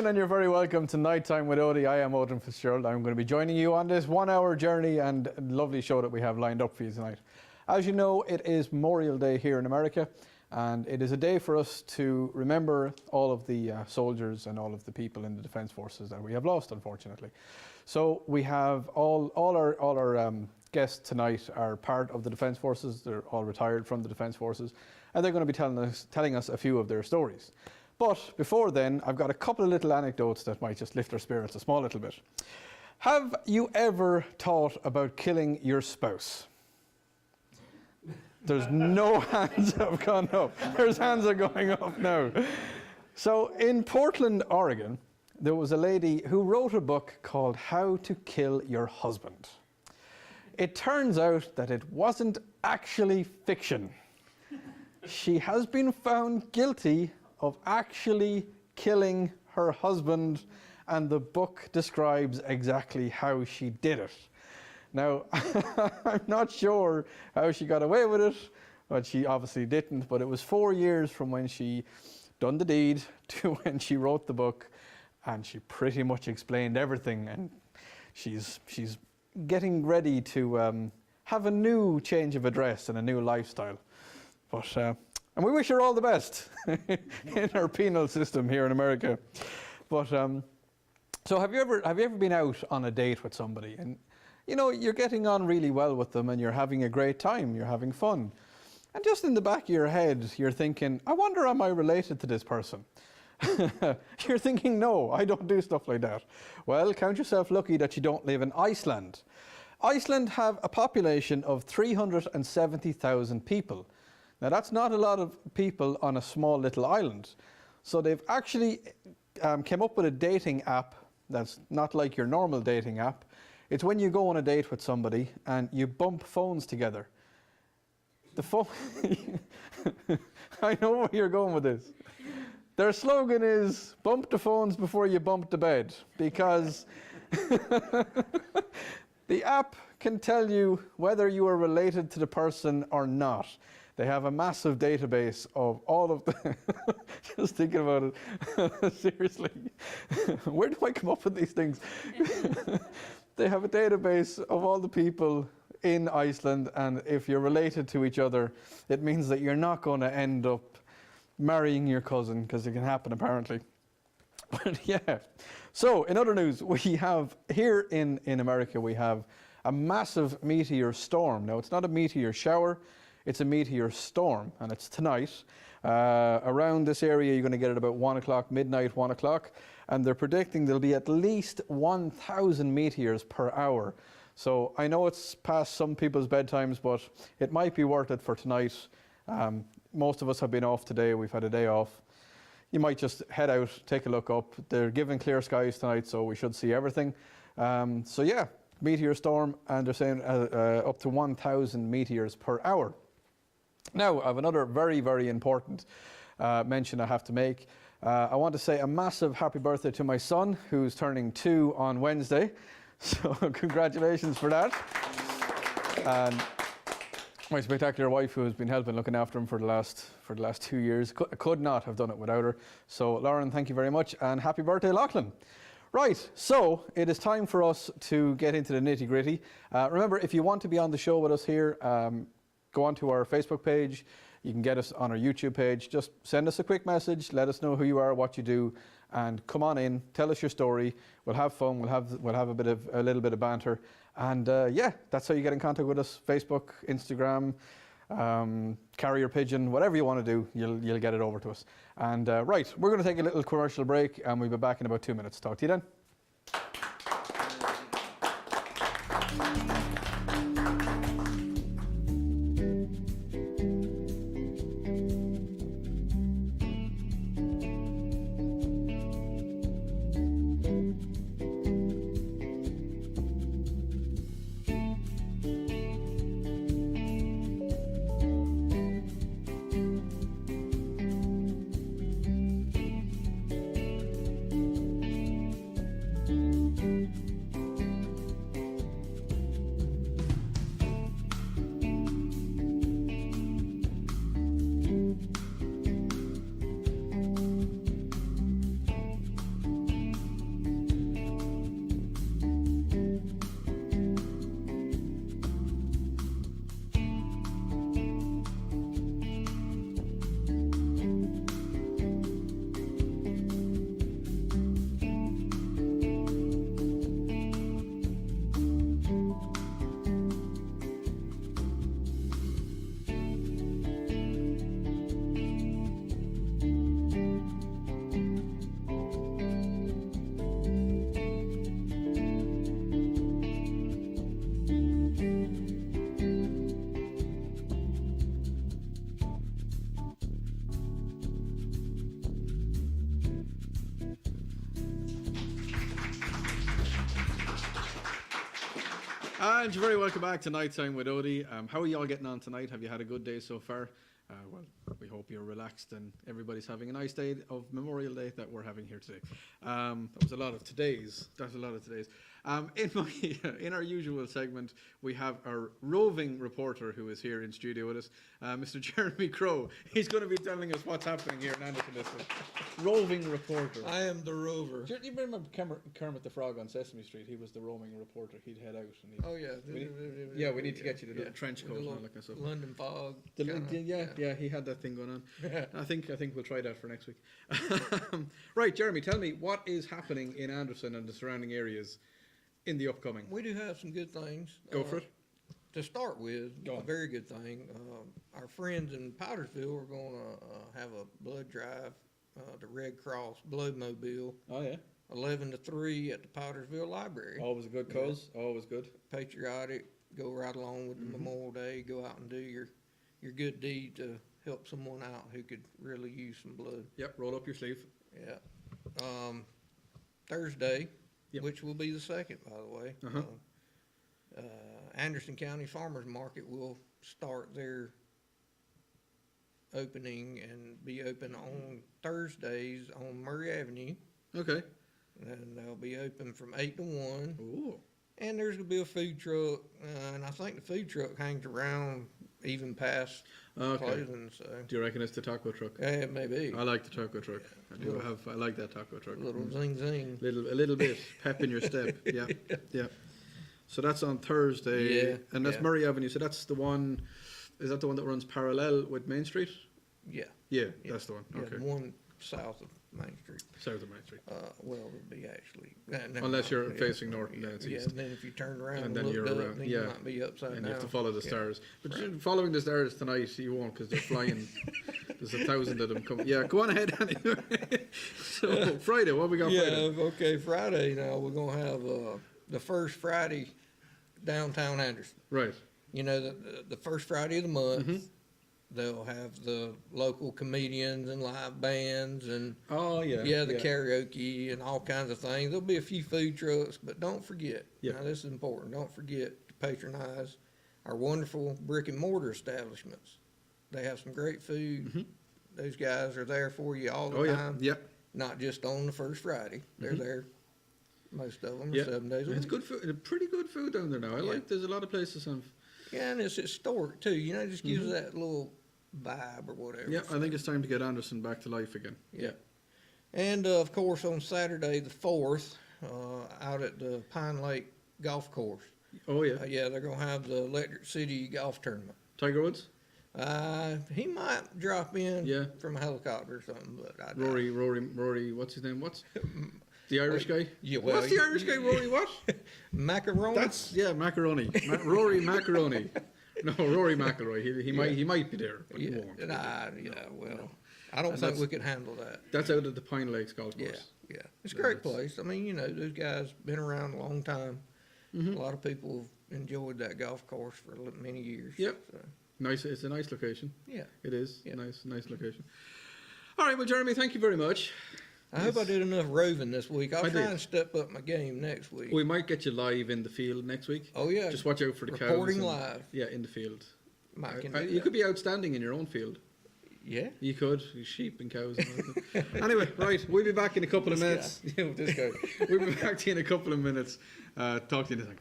evening and you're very welcome to Nighttime with Odie. I am Odin Fitzgerald. I'm going to be joining you on this 1 hour journey and lovely show that we have lined up for you tonight. As you know, it is Memorial Day here in America, and it is a day for us to remember all of the soldiers and all of the people in the Defence Forces that we have lost, unfortunately. So we have all our guests tonight are part of the Defence Forces. They're all retired from the Defence Forces, and they're going to be telling us a few of their stories. But before then, I've got a couple of little anecdotes that might just lift our spirits a small little bit. Have you ever thought about killing your spouse? There's no hands have gone up. There's hands are going up now. So in Portland, Oregon, there was a lady who wrote a book called How to Kill Your Husband. It turns out that it wasn't actually fiction. She has been found guilty of actually killing her husband, and the book describes exactly how she did it. Now, I'm not sure how she got away with it, but she obviously didn't, but it was 4 years from when she done the deed to when she wrote the book, and she pretty much explained everything, and she's getting ready to have a new change of address and a new lifestyle. But and we wish her all the best in our penal system here in America. But so have you ever been out on a date with somebody, and you know you're getting on really well with them, and you're having a great time, you're having fun, and just in the back of your head you're thinking, I wonder, am I related to this person? You're thinking, no, I don't do stuff like that. Well, count yourself lucky that you don't live in Iceland. Iceland have a population of 370,000 people. Now, that's not a lot of people on a small little island. So they've actually came up with a dating app that's not like your normal dating app. It's when you go on a date with somebody and you bump phones together. The phone... I know where you're going with this. Their slogan is, bump the phones before you bump the bed, because the app can tell you whether you are related to the person or not. They have a massive database of all of the... Just thinking about it, seriously. Where do I come up with these things? They have a database of all the people in Iceland, and if you're related to each other, it means that you're not going to end up marrying your cousin, because it can happen apparently. But yeah. So in other news, we have here in America, we have a massive meteor storm. Now, it's not a meteor shower. It's a meteor storm, and it's tonight. Around this area, you're going to get it about 1 o'clock, midnight, 1 o'clock, and they're predicting there'll be at least 1,000 meteors per hour. So I know it's past some people's bedtimes, but it might be worth it for tonight. Most of us have been off today. We've had a day off. You might just head out, take a look up. They're giving clear skies tonight, so we should see everything. So yeah, meteor storm, and they're saying up to 1,000 meteors per hour. Now, I have another very, very important mention I have to make. I want to say a massive happy birthday to my son, who's turning 2 on Wednesday. So congratulations for that. And my spectacular wife, who has been helping looking after him for the last 2 years, could not have done it without her. So Lauren, thank you very much, and happy birthday, Lachlan. Right, so it is time for us to get into the nitty gritty. Remember, if you want to be on the show with us here, go onto our Facebook page. You can get us on our YouTube page. Just send us a quick message. Let us know who you are, what you do, and come on in. Tell us your story. We'll have fun. We'll have a little bit of banter, and yeah, that's how you get in contact with us. Facebook, Instagram, carrier pigeon, whatever you want to do, you'll get it over to us. And right, we're going to take a little commercial break, and we'll be back in about 2 minutes. Talk to you then. And you're very welcome back to Nighttime with Odie. How are you all getting on tonight? Have you had a good day so far? Well, we hope you're relaxed and everybody's having a nice day of Memorial Day that we're having here today. That was a lot of today's. That's a lot of today's. In our usual segment, we have our roving reporter who is here in studio with us, Mr. Jeremy Crow. He's going to be telling us what's happening here in Anderson. Roving reporter. I am the rover. Do you remember Kermit the Frog on Sesame Street? He was the roaming reporter. He'd head out. And Oh yeah. we need to get you the little trench coat and all that kind of stuff. London fog. Yeah, he had that thing going on. I think we'll try that for next week. Right, Jeremy, tell me what is happening in Anderson and the surrounding areas in the upcoming. We do have some good things. Go for it. To start with, Go a on. very good thing. Our friends in Powdersville are going to have a blood drive, the Red Cross Blood Mobile, Oh yeah, 11 to 3 at the Powdersville Library. always a good cause. Always good. Patriotic, go right along with the Memorial Day, go out and do your good deed to help someone out who could really use some blood. Yep, roll up your sleeve. Yeah. Thursday, Yep. which will be the 2nd, by the way. Uh-huh. Anderson County Farmers Market will start their opening and be open on Thursdays on Murray Avenue. Okay. And they'll be open from 8 to 1. Ooh. And there's going to be a food truck. And I think the food truck hangs around even past Okay. closing. So, Do you reckon it's the taco truck? yeah, it may be. I like the taco truck. I like that taco truck. A little zing zing. A little bit pep in your step. Yeah, yeah. So that's on Thursday, Yeah, and that's yeah. Murray Avenue. So that's the one. Is that the one that runs parallel with Main Street? Yeah. Yeah, Yeah. that's the one. Yeah, Okay, the one south of Main Street. south of Main Street. Well, it would be actually. Unless you're facing north and then it's Yeah, east. and then if you turn around And and, then looked you're up, around, then yeah. you might be upside And down. you have to follow the Yeah. stars. But Right. following the stars tonight, you won't because they're flying. There's 1,000 of them coming. Yeah, go on ahead anyway. So Friday, what we got Yeah, Friday? okay, Friday now, we're going to have the first Friday downtown Anderson. Right. You know, the first Friday of the month, Mhm. they'll have the local comedians and live bands and, Oh yeah. the karaoke and all kinds of things. There'll be a few food trucks, but don't forget, Yeah. now this is important, don't forget to patronize our wonderful brick and mortar establishments. They have some great food. Mhm. Those guys are there for you all the Oh yeah. time, Yeah. not just on the first Friday. They're Mhm. there, most of them, Yeah. 7 days a week. It's good food. Pretty good food down there now. I Yeah. like. There's a lot of places on. Yeah, and it's historic too. You know, it just gives Mhm. that little vibe or whatever. Yeah, I think it's time to get Anderson back to life again. Yeah. And of course, on Saturday the 4th, out at the Pine Lake Golf Course. Oh yeah. They're gonna have the Electric City Golf Tournament. Tiger Woods. He might drop in Yeah. from a helicopter or something, but I doubt Rory. What's his name? What's the Irish guy? Yeah, well, What's the Irish guy? Rory what? Macaroni. That's macaroni. Rory Macaroni. No, Rory McIlroy. He might be there, but he yeah, won't. well, I don't And think that's- we could handle that. That's out at the Pine Lakes Golf Yeah, Course. yeah. It's a Yeah, great that's- place. I mean, you know, those guys been around a long time. Mhm. A lot of people have enjoyed that golf course for many years. Yep. So, Nice. It's a nice location. yeah. It is. Yeah. Nice location. All right. Well, Jeremy, thank you very much. I hope I did enough roving this week. I'll I try did. and step up my game next week. We might get you live in the field next week. Oh yeah, Just watch out for the cows. reporting and- live. Yeah, in the field. Might can do You that. could be outstanding in your own field. Yeah. You could. Sheep and cows. And all that. Anyway, right. We'll be back in a couple of minutes. Yeah, this guy. We'll be back to you in a couple of minutes. Talk to you in a second.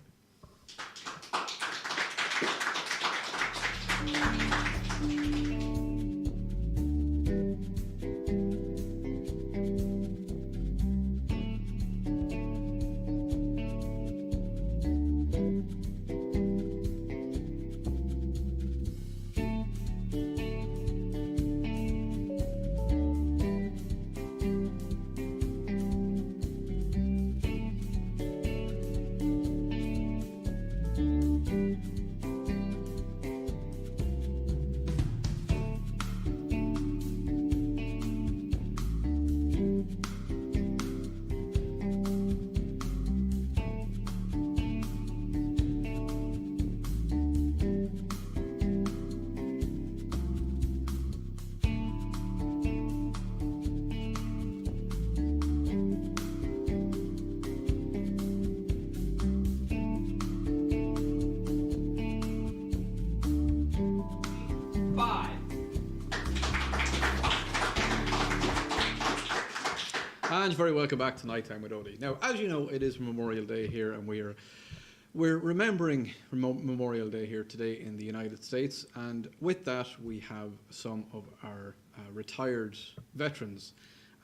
And very welcome back to Nighttime with Odie. Now, as you know, it is Memorial Day here, and we're remembering Memorial Day here today in the United States. And with that, we have some of our retired veterans.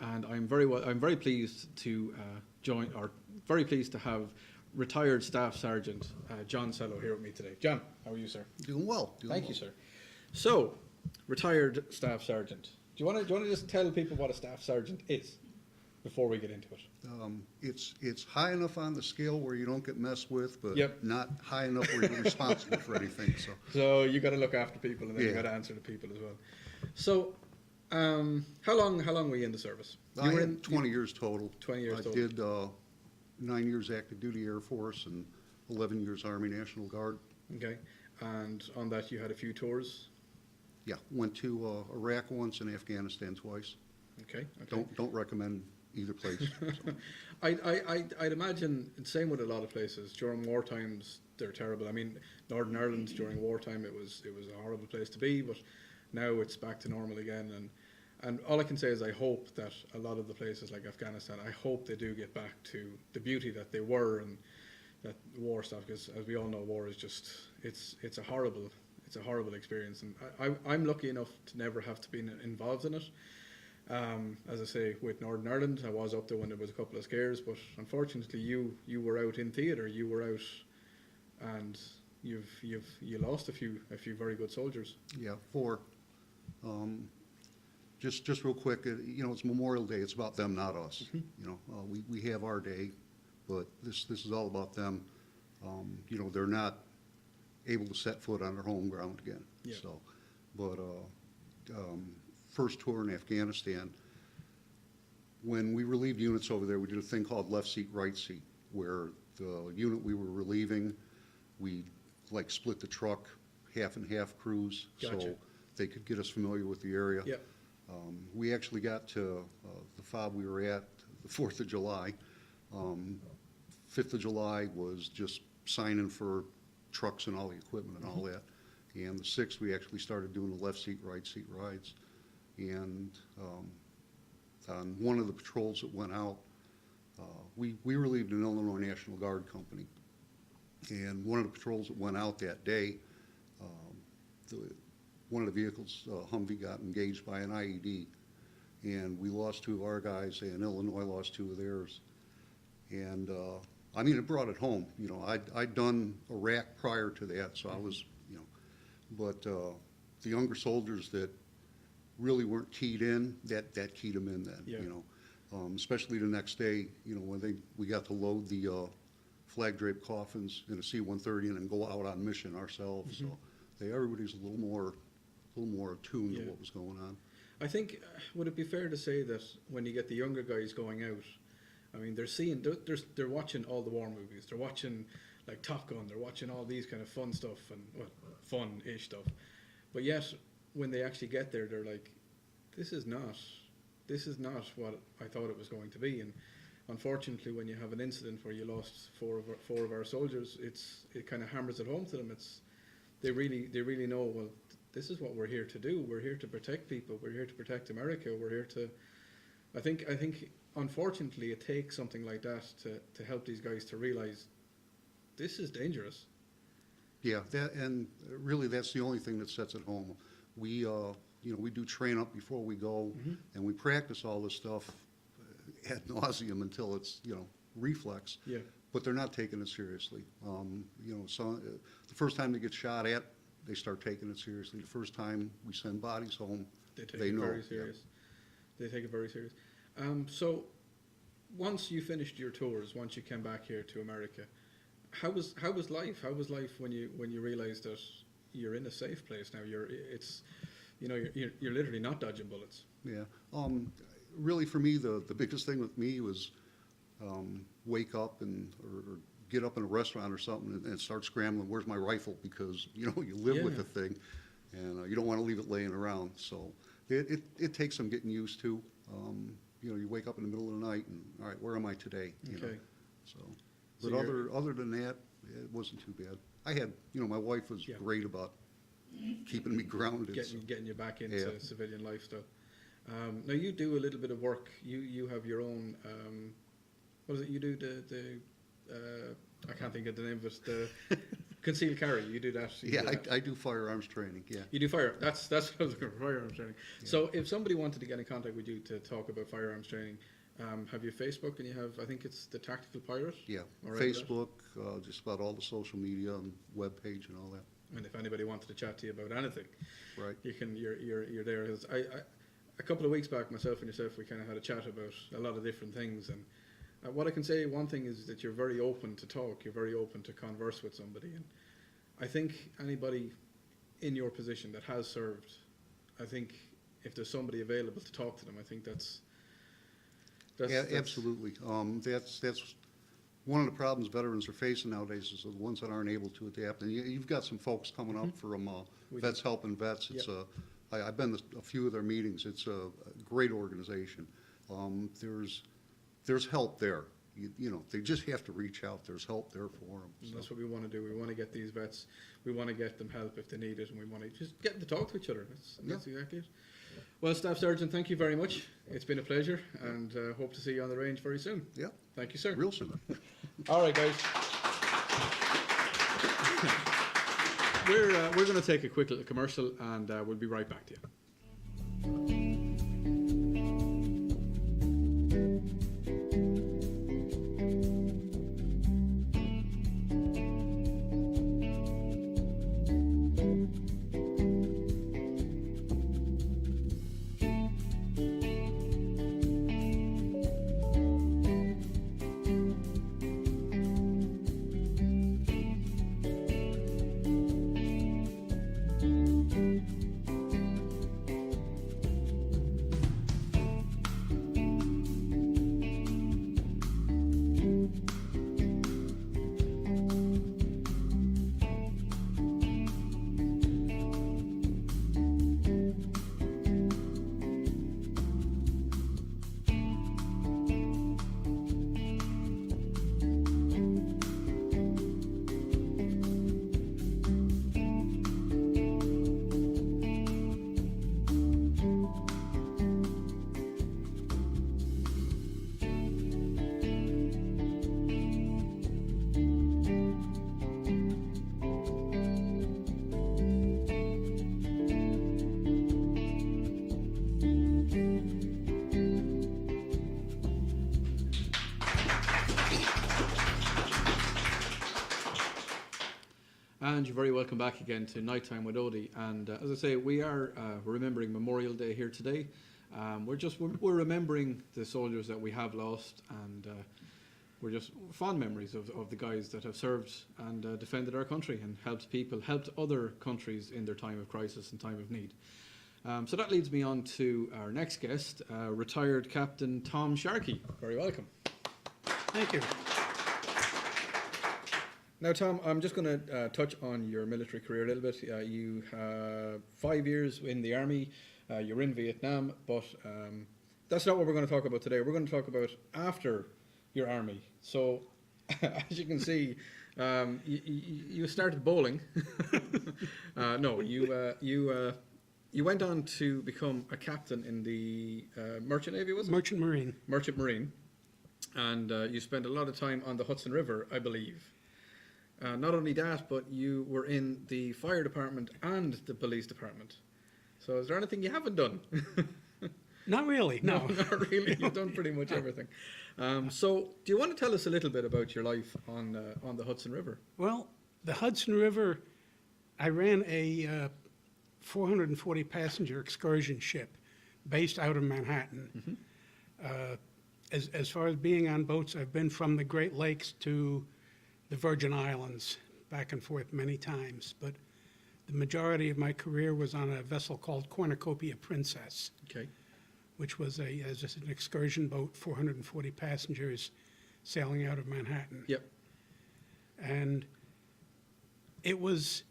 And I'm very pleased to very pleased to have retired Staff Sergeant John Sello here with me today. John, how are you, sir? Doing well. Thank you, sir. So, retired Staff Sergeant. Do you want to just tell people what a Staff Sergeant is before we get into it? It's high enough on the scale where you don't get messed with, but Yep. not high enough where you're responsible for anything. So you got to look after people, and then you Yeah. got to answer to people as well. So, how long were you in the service? I You were had 20 years total. 20 years I total. did 9 years active duty Air Force and 11 years Army National Guard. Okay, and on that you had a few tours. Yeah, went to Iraq once and Afghanistan twice. Okay. Okay. Don't recommend either place. So. I'd imagine the same with a lot of places. During war times, they're terrible. I mean, Northern Ireland during wartime, it was a horrible place to be, but now it's back to normal again. And all I can say is I hope that a lot of the places like Afghanistan, I hope they do get back to the beauty that they were, and that war stuff, because as we all know, war is just, it's a horrible experience. And I'm lucky enough to never have to be involved in it. As I say, with Northern Ireland, I was up there when there was a couple of scares, but unfortunately you were out in theatre, you were out, and you lost a few very good soldiers. Yeah, 4. Just real quick, it's Memorial Day. It's about them, not us. We have our day, but this is all about them. They're not able to set foot on their home ground again. Yeah. So, but first tour in Afghanistan, when we relieved units over there, we did a thing called left seat, right seat, where the unit we were relieving, we split the truck, half and half crews, Gotcha. so they could get us familiar with the area. Yeah. We actually got to the FOB we were at the 4th of July. 5th of July was just signing for trucks and all the equipment and all that. And the 6th, we actually started doing the left seat, right seat rides. And on one of the patrols that went out, we relieved an Illinois National Guard company. And one of the patrols that went out that day, one of the vehicles, Humvee, got engaged by an IED, and we lost 2 of our guys, and Illinois lost 2 of theirs. And it brought it home. I'd done Iraq prior to that, so I was, but the younger soldiers that really weren't keyed in, that keyed them in then. Yeah. Especially the next day, when we got to load the flag draped coffins in a C-130 and then go out on mission ourselves. So everybody's a little more attuned to what was going on. I think, would it be fair to say that when you get the younger guys going out, I mean, they're watching all the war movies, they're watching like Top Gun, they're watching all these kind of fun stuff, and fun-ish stuff, but yet when they actually get there, they're like, this is not what I thought it was going to be. And unfortunately, when you have an incident where you lost four of our soldiers, it kind of hammers it home to them. They really know, well, this is what we're here to do. We're here to protect people. We're here to protect America. We're here to. I think unfortunately it takes something like that to help these guys to realize this is dangerous. Yeah, and really that's the only thing that sets it home. We we do train up before we go, and we practice all this stuff ad nauseum until it's reflex. Yeah. But they're not taking it seriously. So the first time they get shot at, they start taking it seriously. The first time we send bodies home, They take they it know. very serious. Yeah. They take it very serious. So once you finished your tours, once you came back here to America, how was life? How was life when you realized that you're in a safe place now? You're literally not dodging bullets. Yeah. Really, for me, the biggest thing with me was wake up or get up in a restaurant or something and start scrambling. Where's my rifle? Because you live with the thing, and you don't want to leave it laying around. So it takes some getting used to. You wake up in the middle of the night and, all right, where am I today? Okay. So, So but other than that, it wasn't too bad. I had, my wife was great about keeping me grounded. Getting you back into Yeah. civilian lifestyle. Now you do a little bit of work. You have your own. What is it? You do I can't think of the name of it. The concealed carry. You do that. You Yeah, do that. I do firearms training, yeah. You do That's what I was looking for, firearms training. So if somebody wanted to get in contact with you to talk about firearms training, have you Facebook and you have, I think it's the Tactical Pirate? Yeah, All right, Facebook, just about all the social media and webpage and all that, And if anybody wanted to chat to you about anything, right? you're there. 'Cause a couple of weeks back, myself and yourself, we kind of had a chat about a lot of different things. And what I can say, one thing is that you're very open to talk. You're very open to converse with somebody. And I think anybody in your position that has served, I think if there's somebody available to talk to them, I think that's Absolutely. That's one of the problems veterans are facing nowadays is the ones that aren't able to adapt. And you've got some folks coming up from We Vets Helping Vets. It's I've been to a few of their meetings. It's a great organization. There's help there. You know, they just have to reach out. There's help there for them. And that's what we want to do. We want to get these vets, we want to get them help if they need it, and we want to just get them to talk to each other. That's exactly it. Well, Staff Sergeant, thank you very much. It's been a pleasure, and hope to see you on the range very soon. Yeah, Thank you, sir. real soon. All right, guys. We're going to take a quick little commercial, and we'll be right back to you. And you're very welcome back again to Nighttime with Odie. And as I say, we are remembering Memorial Day here today. We're remembering the soldiers that we have lost, and we're just fond memories of the guys that have served and defended our country and helped people, helped other countries in their time of crisis and time of need. So that leads me on to our next guest, retired Captain Tom Sharkey. Very welcome. Thank you. Now, Tom, I'm just going to touch on your military career a little bit. You have 5 years in the Army, you're in Vietnam, but that's not what we're going to talk about today. We're going to talk about after your Army. So, as you can see, you started bowling. No, you went on to become a captain in the Merchant Navy, was it? Merchant Marine. Merchant Marine. And you spent a lot of time on the Hudson River, I believe. Not only that, but you were in the fire department and the police department. So is there anything you haven't done? Not really, no. Not really. You've done pretty much everything. So do you want to tell us a little bit about your life on the Hudson River? Well, the Hudson River, I ran a 440 passenger excursion ship based out of Manhattan. As far as being on boats, I've been from the Great Lakes to the Virgin Islands, back and forth many times, but the majority of my career was on a vessel called Cornucopia Princess, Okay. which was just an excursion boat, 440 passengers sailing out of Manhattan. Yep. And it was,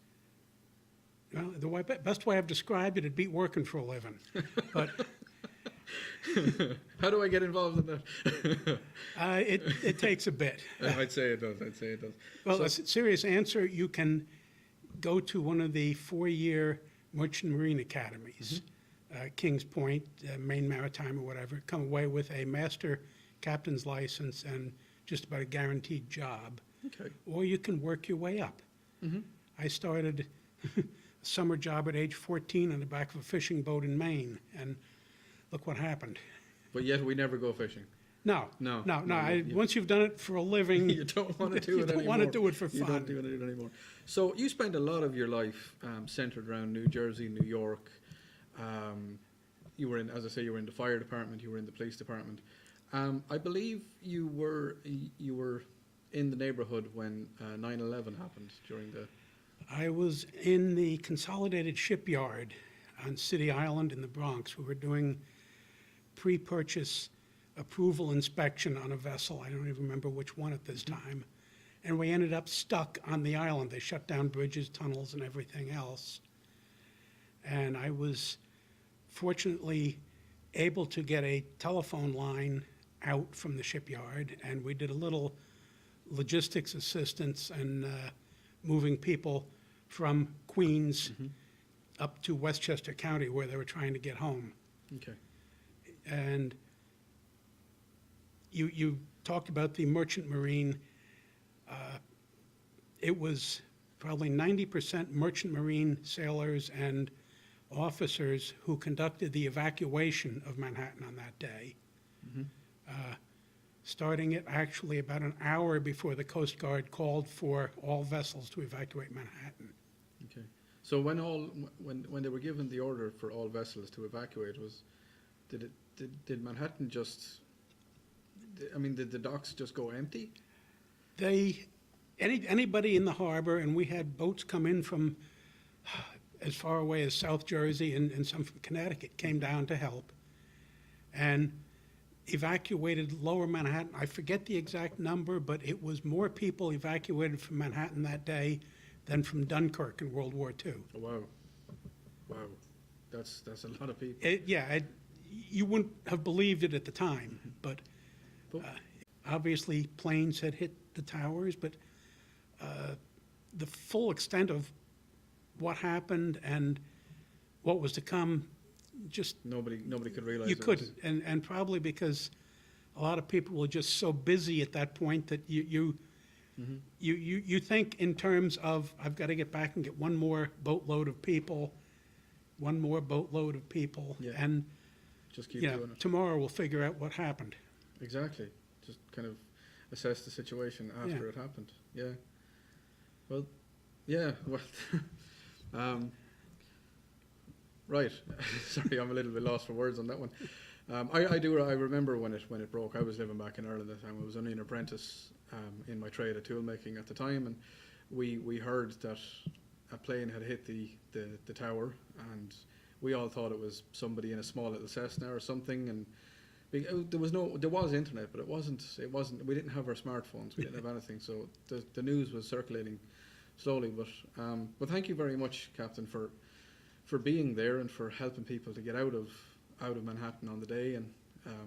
well, the best way I've described it, it'd beat working for a living. But How do I get involved in that? it takes a bit. I'd say it does. Well, So- a serious answer, you can go to one of the 4-year Merchant Marine Academies. Kings Point, Maine Maritime or whatever, come away with a master captain's license and just about a guaranteed job. Okay. Or you can work your way up. I started a summer job at age 14 on the back of a fishing boat in Maine, and look what happened. But yet we never go fishing. No, No, no, no, no. you- Once you've done it for a living, You don't want to do you it don't anymore. want to do it for You don't fun. do it anymore. So you spent a lot of your life centered around New Jersey, New York. You were in, as I say, you were in the fire department. You were in the police department. I believe you were in the neighborhood when 9/11 happened during the. I was in the Consolidated Shipyard on City Island in the Bronx. We were doing pre-purchase approval inspection on a vessel. I don't even remember which one at this time. And we ended up stuck on the island. They shut down bridges, tunnels, and everything else. And I was fortunately able to get a telephone line out from the shipyard, and we did a little logistics assistance and moving people from Queens up to Westchester County where they were trying to get home. Okay. And you talked about the merchant marine. It was probably 90% merchant marine sailors and officers who conducted the evacuation of Manhattan on that day. Starting it actually about an hour before the Coast Guard called for all vessels to evacuate Manhattan. Okay. So when they were given the order for all vessels to evacuate, did Manhattan just? I mean, did the docks just go empty? Anybody in the harbor, and we had boats come in from as far away as South Jersey and some from Connecticut, came down to help and evacuated lower Manhattan. I forget the exact number, but it was more people evacuated from Manhattan that day than from Dunkirk in World War II. Oh, wow. Wow. That's a lot of people. You wouldn't have believed it at the time, but But- obviously planes had hit the towers, but the full extent of what happened and what was to come, just Nobody could realize you it was- couldn't. And probably because a lot of people were just so busy at that point that you think in terms of, I've got to get back and get one more boatload of people, Yeah. and Just keep you know, doing it. tomorrow we'll figure out what happened. Exactly. Just kind of assess the situation after Yeah. it happened. Yeah. Well, yeah. Well, right. Sorry, I'm a little bit lost for words on that one. I remember when it broke. I was living back in Ireland at the time. I was only an apprentice in my trade of tool making at the time, and we heard that a plane had hit the tower, and we all thought it was somebody in a small little Cessna or something, and there was internet, but it wasn't. We didn't have our smartphones. We didn't have anything. So the news was circulating slowly. But thank you very much, Captain, for being there and for helping people to get out of Manhattan on the day. And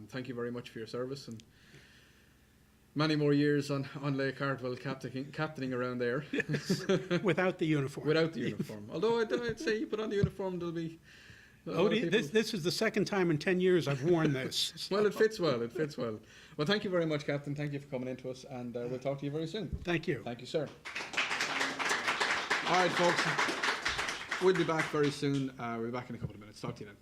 thank you very much for your service and many more years on Lake Hartwell captaining around there. Without the uniform. Without the uniform. Although I'd say you put on the uniform, there'll be. a lot of Odie, people- this is the second time in 10 years I've worn this. Well, it fits well. It fits well. Well, thank you very much, Captain. Thank you for coming in to us, and we'll talk to you very soon. Thank you. Thank you, sir. All right, folks. We'll be back very soon. We'll be back in a couple of minutes. Talk to you then.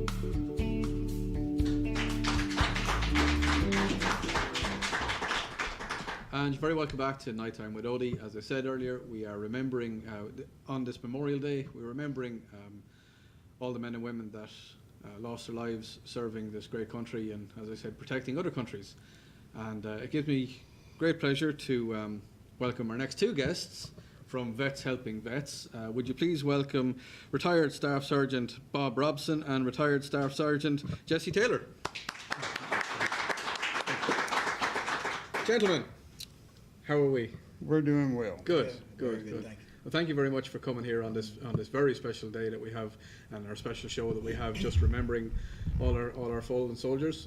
And you're very welcome back to Nighttime with Odie. As I said earlier, we are remembering, on this Memorial Day, we're remembering all the men and women that lost their lives serving this great country and, as I said, protecting other countries. And it gives me great pleasure to welcome our next two guests from Vets Helping Vets. Would you please welcome retired Staff Sergeant Bob Robson and retired Staff Sergeant Jesse Taylor. Gentlemen, how are we? We're doing well. Good, Very good, good, good. thank you. Well, thank you very much for coming here on this very special day that we have, and our special show that we have, just remembering all our fallen soldiers.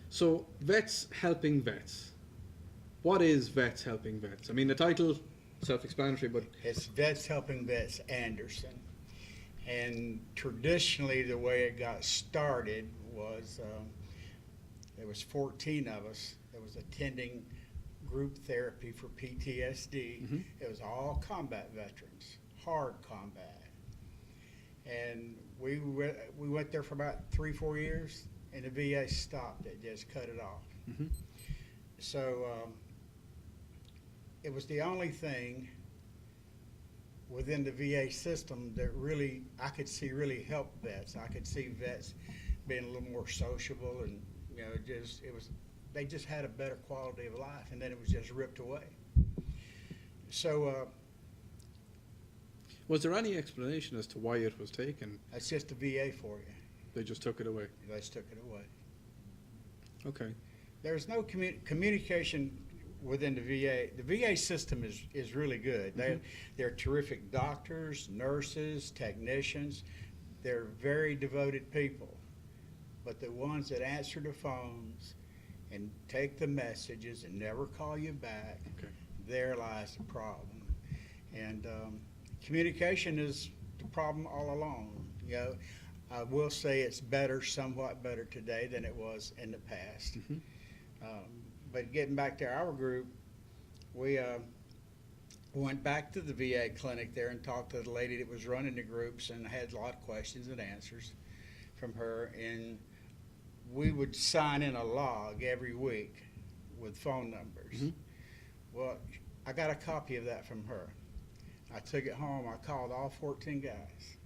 So, Vets Helping Vets. What is Vets Helping Vets? I mean, the title, self-explanatory, but It's Vets Helping Vets Anderson. And traditionally, the way it got started was there was 14 of us that was attending group therapy for PTSD. Mhm. It was all combat veterans, hard combat. And we went there for about 3-4 years, and the VA stopped it, just cut it off. Mhm. So it was the only thing within the VA system that really, I could see really helped vets. I could see vets being a little more sociable and, you know, they just had a better quality of life, and then it was just ripped away. So was there any explanation as to why it was taken? that's just the VA for you. They just took it away. They just took it away. Okay. There's no communication within the VA. The VA system is really good. They're terrific doctors, nurses, technicians. They're very devoted people. But the ones that answer the phones and take the messages and never call you back, Okay. there lies the problem. And communication is the problem all along. You know, I will say it's better, somewhat better today than it was in the past. Mhm. But getting back to our group, we went back to the VA clinic there and talked to the lady that was running the groups, and I had a lot of questions and answers from her. And we would sign in a log every week with phone numbers. Mhm. Well, I got a copy of that from her. I took it home. I called all 14 guys.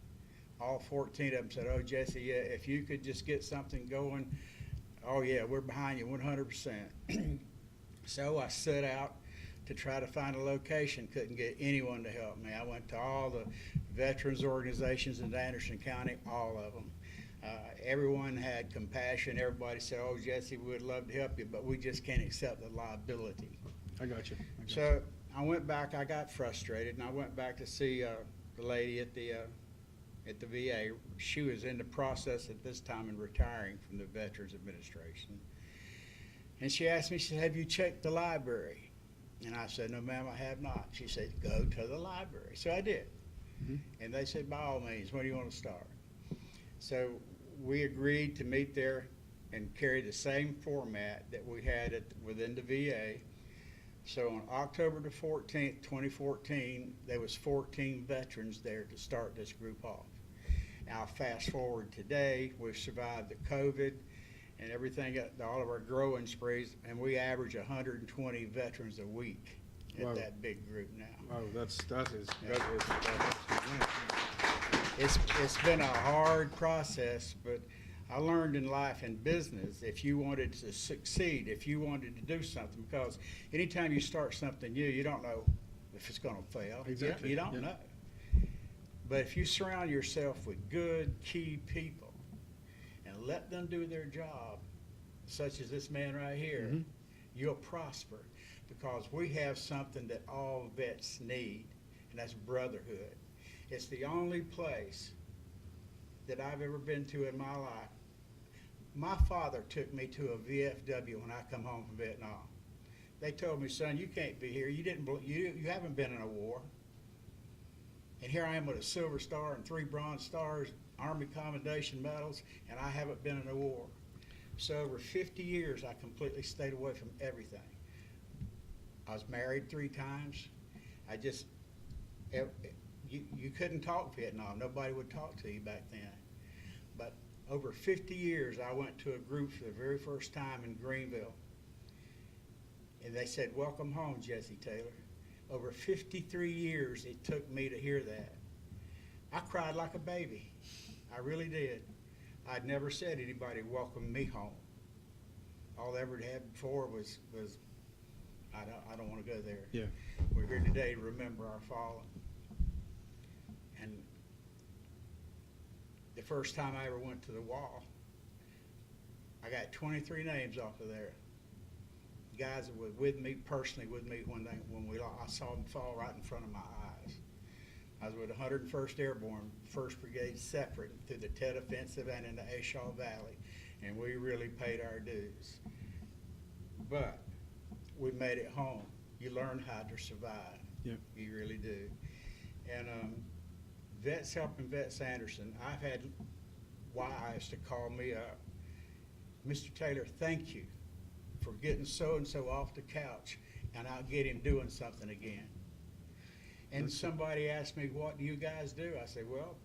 All 14 of them said, "Oh, Jesse, yeah, if you could just get something going, oh, yeah, we're behind you 100%. So I set out to try to find a location. Couldn't get anyone to help me. I went to all the veterans organizations in Anderson County, all of them. Everyone had compassion. Everybody said, "Oh, Jesse, we'd love to help you, but we just can't accept the liability." I got you. So I went back. I got frustrated, and I went back to see the lady at the VA. She was in the process at this time in retiring from the Veterans Administration. And she asked me, she said, "Have you checked the library?" And I said, "No, ma'am, I have not." She said, "Go to the library." So I did. Mhm. And they said, "By all means, when do you want to start?" So we agreed to meet there and carry the same format that we had within the VA. So on October the 14th, 2014, there was 14 veterans there to start this group off. Now fast forward today, we've survived the COVID and everything, all of our growing sprees, and we average 120 veterans a week at Wow. that big group now. Wow, that is. It's been a hard process, but I learned in life and business, if you wanted to succeed, if you wanted to do something, because anytime you start something new, you don't know if it's going to fail. Exactly, You don't yeah. know. But if you surround yourself with good, key people and let them do their job, such as this man right here, Mhm. you'll prosper, because we have something that all vets need, and that's brotherhood. It's the only place that I've ever been to in my life. My father took me to a VFW when I come home from Vietnam. They told me, "Son, you can't be here. You haven't been in a war." And here I am with a Silver Star and 3 Bronze Stars, Army Commendation Medals, and I haven't been in a war. So over 50 years, I completely stayed away from everything. I was married 3 times. You couldn't talk Vietnam. Nobody would talk to you back then. But Over 50 years, I went to a group for the very first time in Greenville. And they said, "Welcome home, Jesse Taylor." Over 53 years it took me to hear that. I cried like a baby. I really did. I'd never said anybody welcomed me home. All I ever had before was I don't want to go there. Yeah. We're here today to remember our fallen. And the first time I ever went to the wall, I got 23 names off of there. Guys that were with me, personally with me, I saw them fall right in front of my eyes. I was with the 101st Airborne, 1st Brigade separate through the Tet Offensive and in the Ashaw Valley, and we really paid our dues. But we made it home. You learn how to survive. Yeah. You really do. And Vets Helping Vets Anderson, I've had wives to call me up. "Mr. Taylor, thank you for getting so-and-so off the couch, and I'll get him doing something again." And somebody asked me, "What do you guys do?" I said, "Well,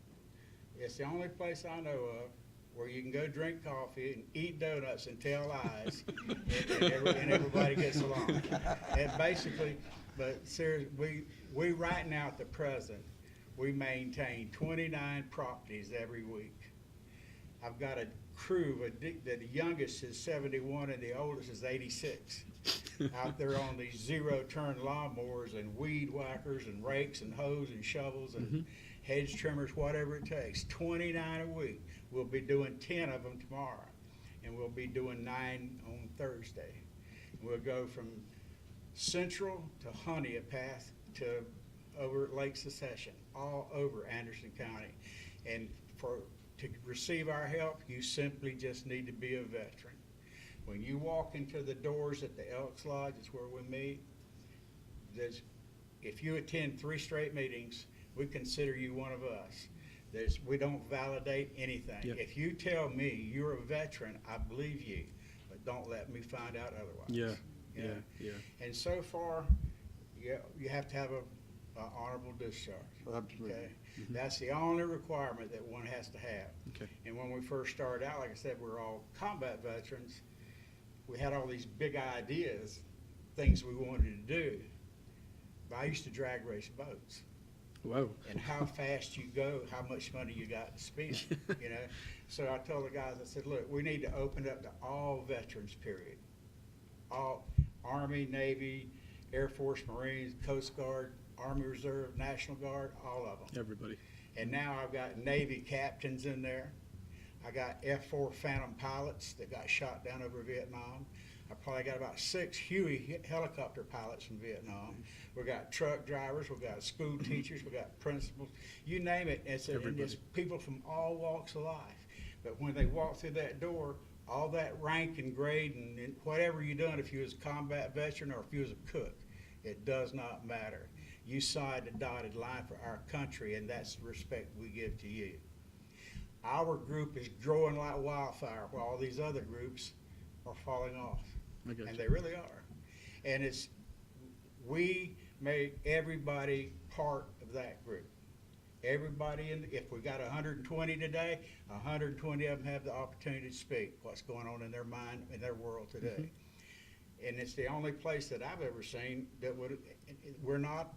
it's the only place I know of where you can go drink coffee and eat donuts and tell lies, and everybody gets along." And basically, but seriously, we right now at the present, we maintain 29 properties every week. I've got a crew, the youngest is 71 and the oldest is 86. Out there on these zero-turn lawnmowers and weed whackers and rakes and hoes and shovels and hedge trimmers, whatever it takes. 29 a week. We'll be doing 10 of them tomorrow, and we'll be doing 9 on Thursday. We'll go from Central to Honeypath to over at Lake Secession, all over Anderson County. And to receive our help, you simply just need to be a veteran. When you walk into the doors at the Elks Lodge, it's where we meet, if you attend 3 straight meetings, we consider you one of us. We don't validate anything. Yep. If you tell me you're a veteran, I believe you, but don't let me find out otherwise. Yeah. You Yeah. know? Yeah. And so far, you have to have a honorable discharge. Absolutely. Okay? That's the only requirement that one has to have. Okay. And when we first started out, like I said, we're all combat veterans. We had all these big ideas, things we wanted to do. But I used to drag race boats. Wow. And how fast you go, how much money you got to spend, you know? So I told the guys, I said, "Look, we need to open up to all veterans, period. All Army, Navy, Air Force, Marines, Coast Guard, Army Reserve, National Guard, all of them." Everybody. And now I've got Navy captains in there. I got F-4 Phantom pilots that got shot down over Vietnam. I probably got about 6 Huey helicopter pilots from Vietnam. We got truck drivers, we got school teachers, we got principals, you name it. And it's people from all walks of life. But when they walk through that door, all that rank and grade and whatever you done, if you was a combat veteran or if you was a cook, it does not matter. You signed a dotted line for our country, and that's the respect we give to you. Our group is growing like wildfire, while all these other groups are falling off. I got And you. they really are. And we make everybody part of that group. Everybody, if we got 120 today, 120 of them have the opportunity to speak what's going on in their mind, in their world today. And it's the only place that I've ever seen that we're not,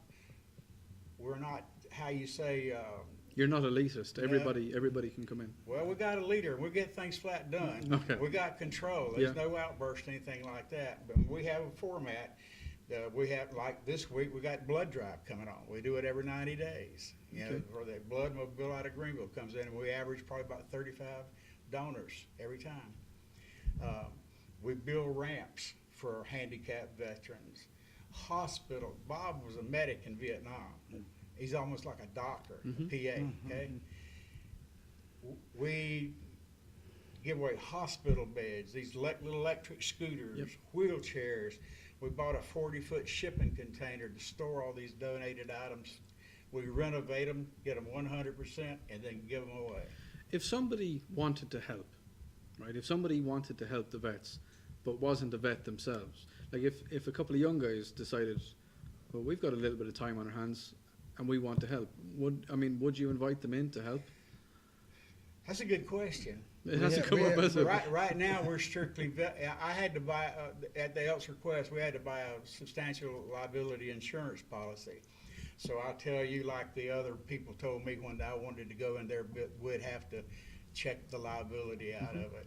how you say, You're not elitist. Everybody can come in. well, we got a leader, and we get things flat done. Okay. We got control. There's Yeah. no outburst, anything like that. But we have a format. We have, like this week, we got blood drive coming on. We do it every 90 days. You know, Okay. for the blood mobile out of Greenville comes in, and we average probably about 35 donors every time. We build ramps for handicapped veterans. Hospital. Bob was a medic in Vietnam. He's almost like a doctor, a PA, okay? We give away hospital beds, these little electric scooters, Yep. wheelchairs. We bought a 40-foot shipping container to store all these donated items. We renovate them, get them 100%, and then give them away. If somebody wanted to help, right? If somebody wanted to help the vets, but wasn't a vet themselves, like if a couple of young guys decided, well, we've got a little bit of time on our hands and we want to help, would you invite them in to help? That's a good question. It hasn't come up, has it? Right now, we're strictly, I had to buy, at the Elks' request, we had to buy a substantial liability insurance policy. So I'll tell you, like the other people told me when I wanted to go in there, but would have to check the liability out of it.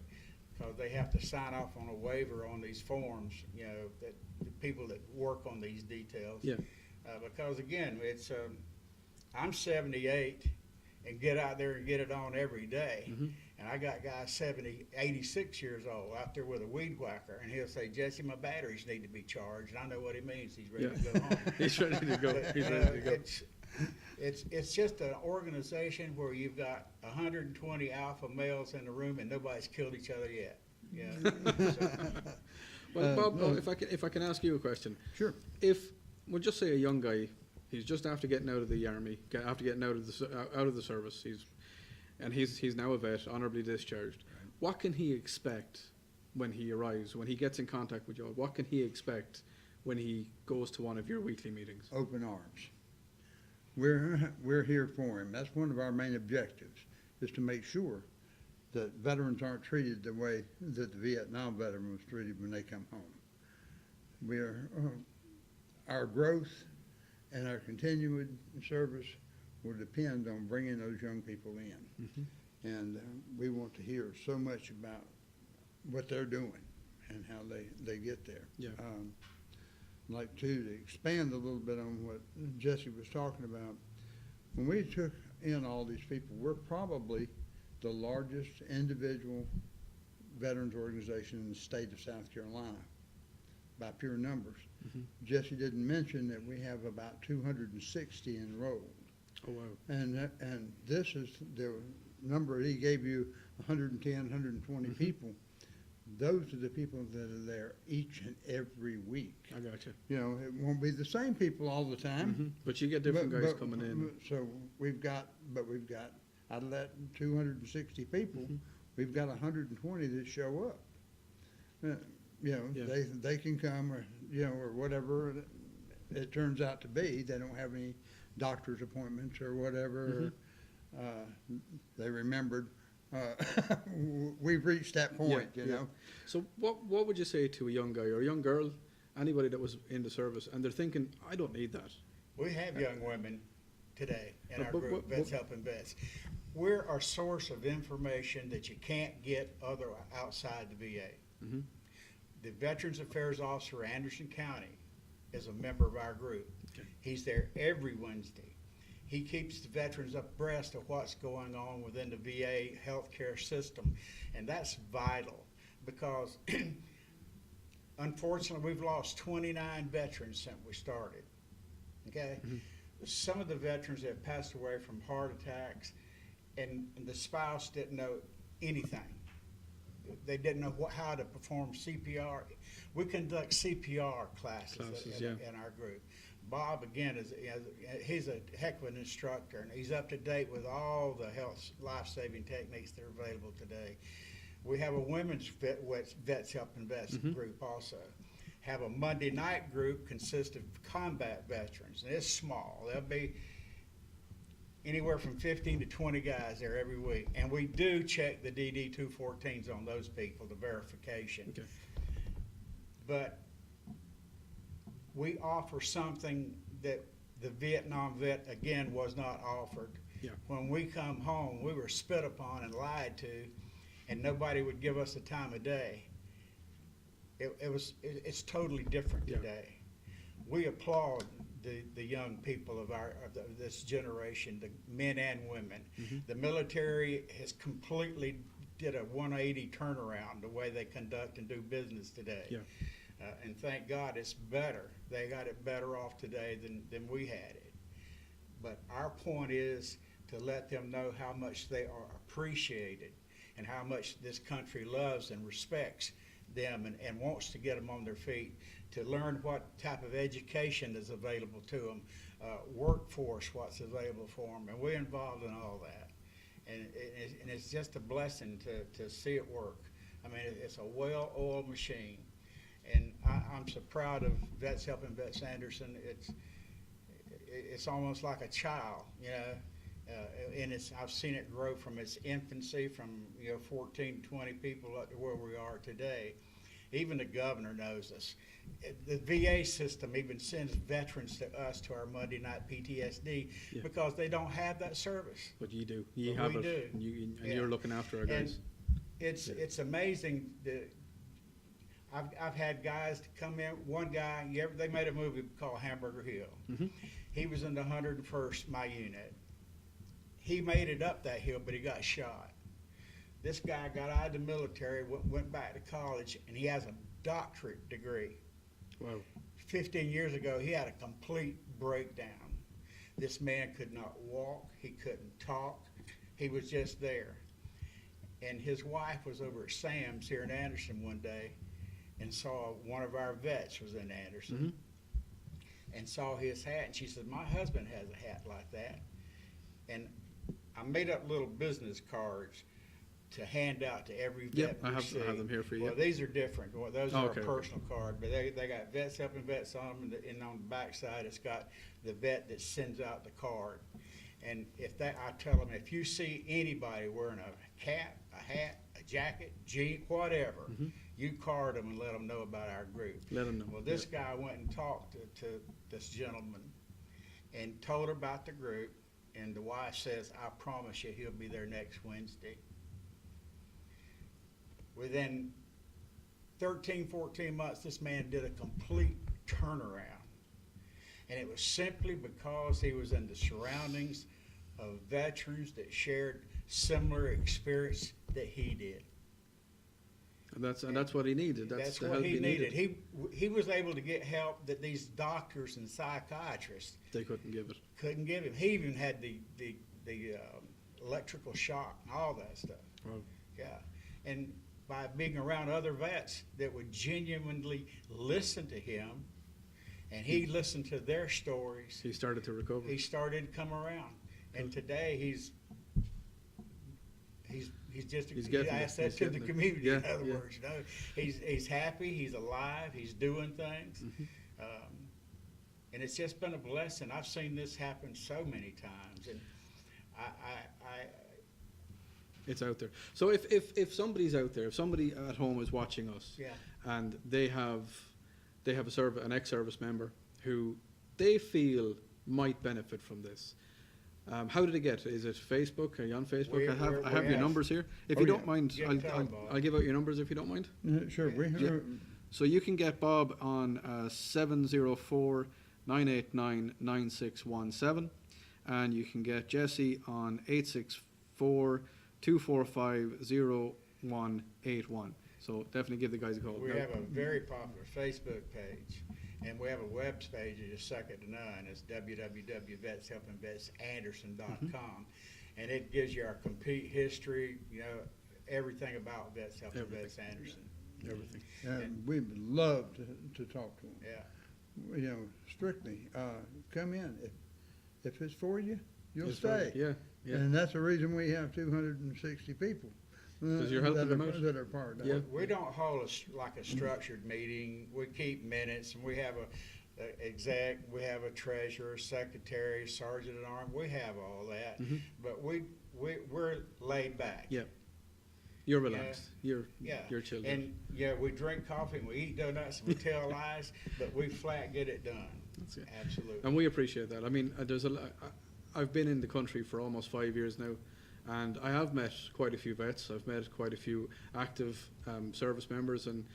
Because they have to sign off on a waiver on these forms, you know, that the people that work on these details. Yeah. Because again, it's, I'm 78 and get out there and get it on every day. Mm-hmm. And I got guys 70, 86 years old out there with a weed whacker, and he'll say, Jesse, my batteries need to be charged. And I know what he means. He's ready to go home. He's ready to go. But, He's you know, ready to go. It's just an organization where you've got 120 alpha males in the room and nobody's killed each other yet. Yeah. So, Well, Bob, if I can ask you a question. Sure. If we'll just say a young guy, he's just after getting out of the army, after getting out of the service, he's now a vet, honorably discharged. What can he expect when he arrives, when he gets in contact with you? What can he expect when he goes to one of your weekly meetings? Open arms. We're here for him. That's one of our main objectives, is to make sure that veterans aren't treated the way that the Vietnam veteran was treated when they come home. Our growth and our continued service will depend on bringing those young people in. Mhm. And we want to hear so much about what they're doing and how they get there. Yeah. I'd like to expand a little bit on what Jesse was talking about. When we took in all these people, we're probably the largest individual veterans organization in the state of South Carolina by pure numbers. Mhm. Jesse didn't mention that we have about 260 enrolled. Oh wow. And this is the number he gave you, 110, 120 Mhm. people. Those are the people that are there each and every week. I got you. You know, it won't be the same people all the time. Mhm. But you get different But- guys but- coming in. So we've got, out of that 260 people, Mhm. we've got 120 that show up. You know, Yeah. they can come, or, you know, or whatever it turns out to be. They don't have any doctor's appointments or whatever. They remembered, we've reached that point, you yeah. know. So what would you say to a young guy or a young girl, anybody that was in the service, and they're thinking, I don't need that. we have young women today in our But- group, Vets Helping Vets. We're a source of information that you can't get outside the VA. Mhm. The Veterans Affairs Officer, Anderson County, is a member of our group. Okay. He's there every Wednesday. He keeps the veterans abreast of what's going on within the VA healthcare system, and that's vital because unfortunately we've lost 29 veterans since we started. Okay? Some of the veterans have passed away from heart attacks, and the spouse didn't know anything. They didn't know how to perform CPR. We conduct CPR classes yeah. in our group. Bob, again, he's a heck of an instructor, and he's up to date with all the health life-saving techniques that are available today. We have a women's Vets Helping Vets group also. Have a Monday night group consist of combat veterans, and it's small. There'll be anywhere from 15 to 20 guys there every week. And we do check the DD-214s on those people, the verification. Okay. But we offer something that the Vietnam vet, again, was not offered. Yeah. When we come home, we were spit upon and lied to, and nobody would give us the time of day. It's totally different Yeah. today. We applaud the young people of this generation, the men and women. The military has completely did a 180 turnaround the way they conduct and do business today. Yeah. And thank God it's better. They got it better off today than we had it. But our point is to let them know how much they are appreciated and how much this country loves and respects them and wants to get them on their feet, to learn what type of education is available to them, workforce, what's available for them, and we're involved in all that. And it's just a blessing to see it work. I mean, it's a well-oiled machine. And I'm so proud of Vets Helping Vets Anderson. It's almost like a child, you know. And I've seen it grow from its infancy, from 14, 20 people up to where we are today. Even the governor knows us. The VA system even sends veterans to us to our Monday night PTSD Yeah. because they don't have that service. But you do. You But have we it, do. and Yeah. you're looking after our guys. It's amazing that I've had guys to come in. One guy, they made a movie called Hamburger Hill. Mhm. He was in the 101st My Unit. He made it up that hill, but he got shot. This guy got out of the military, went back to college, and he has a doctorate degree. Wow. 15 years ago, he had a complete breakdown. This man could not walk, he couldn't talk, he was just there. And his wife was over at Sam's here in Anderson one day and saw one of our vets was in Anderson and saw his hat, and she said, "My husband has a hat like that." And I made up little business cards to hand out to every vet. Yep, I we have see. them here for you. Well, these are different. Well, those are Okay, a okay. personal card, but they got Vets Helping Vets on them, and on the back side, it's got the vet that sends out the card. And I tell them, if you see anybody wearing a cap, a hat, a jacket, jean, whatever, you card them and let them know about our group. Let them know. Well, this guy went and talked to this gentleman and told her about the group, and the wife says, "I promise you he'll be there next Wednesday." Within 13, 14 months, this man did a complete turnaround. And it was simply because he was in the surroundings of veterans that shared similar experience that he did. And that's what he needed. That's the what help he he needed. He was able to get help that these doctors and psychiatrists They couldn't give it. couldn't give him. He even had the electrical shock and all that stuff. Wow. Yeah, and by being around other vets that would genuinely listen to him, and he listened to their stories, He started to recover. he started to come around. And today he's just He's getting an it. asset He's to the getting it. community. Yeah, In other yeah. words, he's happy, he's alive, he's doing things, Mm-hmm. and it's just been a blessing. I've seen this happen so many times, and I It's out there. So if somebody's out there, if somebody at home is watching us, yeah. and they have an ex-service member who they feel might benefit from this, how did they get? Is it Facebook? Are you on Facebook? We- I have we your have- numbers here. If Oh, you yeah. don't mind, Yeah, tell 'em, Bob. I'll give out your numbers if you don't mind. Sure, Yeah. So you can get Bob on 704-989-9617, and you can get Jesse on 864-245-0181. So definitely give the guys a call. We Now- have a very popular Facebook page, and we have a web page that is second to none. It's www.vetshelpingvetsanderson.com, and it gives you our complete history, everything about Vets Helping Everything. Vets Anderson. everything. And we would love to talk to them. Yeah. Strictly, come in. If it's for you, you'll It's right. stay. Yeah, yeah. And that's the reason we have 260 people. 'Cause you're helping them out. That are part of Yeah. it. We don't hold a structured meeting. We keep minutes, and we have a exec, we have a treasurer, secretary, sergeant at arms. We have all that, but we're laid back. Yeah. You're relaxed. You're Yeah. chilled. And we drink coffee and we eat donuts and we tell lies, but we flat get it done. That's it. Absolutely. And we appreciate that. I mean, I've been in the country for almost 5 years now, and I have met quite a few vets. I've met quite a few active service members, and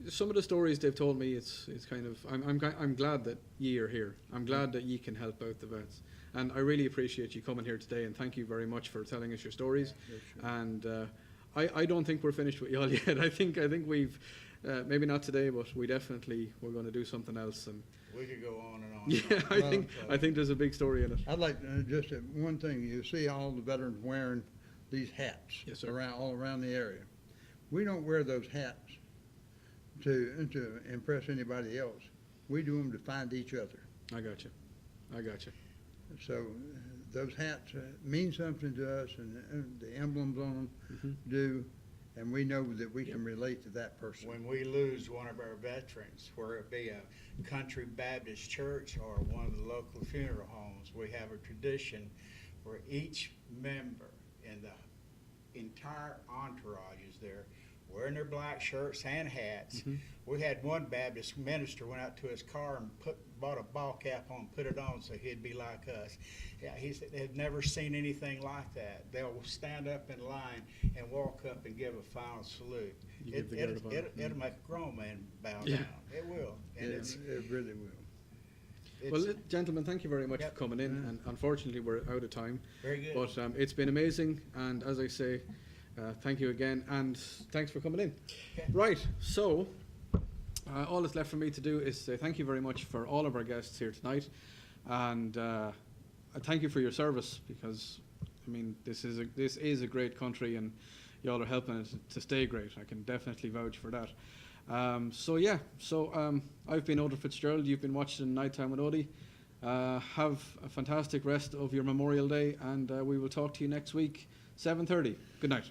some of the stories they've told me, it's kind of I'm glad that ye are here. I'm glad that ye can help out the vets, and I really appreciate you coming here today. And thank you very much for telling us your stories. And I don't think we're finished with y'all yet. I think we've maybe not today, but we're going to do something else. And We could go on and on. yeah, I think there's a big story in it. I'd like to, just one thing, you see all the veterans wearing these hats. Yes, sir. All around the area. We don't wear those hats to impress anybody else. We do them to find each other. I got you. So those hats mean something to us, and the emblems on them do, and we know that we can relate to that person. When we lose one of our veterans, whether it be a country Baptist church or one of the local funeral homes, we have a tradition where each member and the entire entourage is there wearing their black shirts and hats. We had one Baptist minister went out to his car and bought a ball cap on, put it on so he'd be like us. Yeah, he said they'd never seen anything like that. They'll stand up in line and walk up and give a final salute. You give the guard of honor. It'll make a grown man bow Yeah. down. It will. And It really will. Well, gentlemen, thank you very much Yep. for coming in. And unfortunately, we're out of time. very good. But it's been amazing. And as I say, thank you again. And thanks for coming in. Okay. Right. So, all that's left for me to do is say thank you very much for all of our guests here tonight. And thank you for your service, because, I mean, this is a great country, and y'all are helping it to stay great. I can definitely vouch for that. So I've been Odin Fitzgerald. You've been watching Nighttime with Odie. Have a fantastic rest of your Memorial Day, and we will talk to you next week, 7:30. Good night.